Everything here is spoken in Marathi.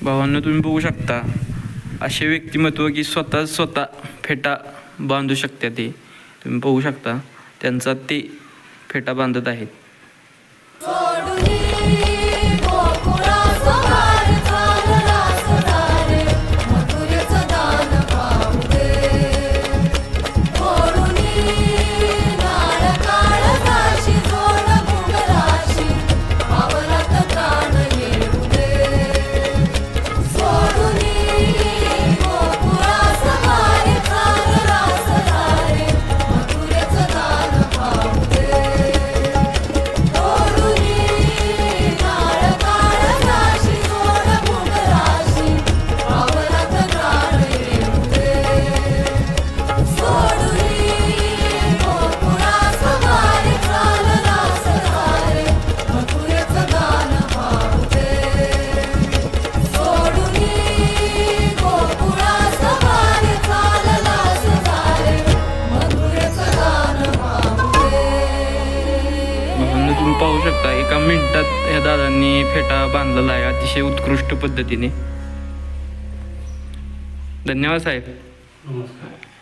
भावांनो, तुम्ही बघू शकता असे व्यक्तिमत्व की स्वतः फेटा बांधू शकतात. ते तुम्ही बघू शकता त्यांचा ते फेटा बांधत आहेत. तुम्ही पाहू शकता एका मिनिटात ह्या दादांनी फेटा बांधलेला आहे अतिशय उत्कृष्ट पद्धतीने. धन्यवाद साहेब. नमस्कार.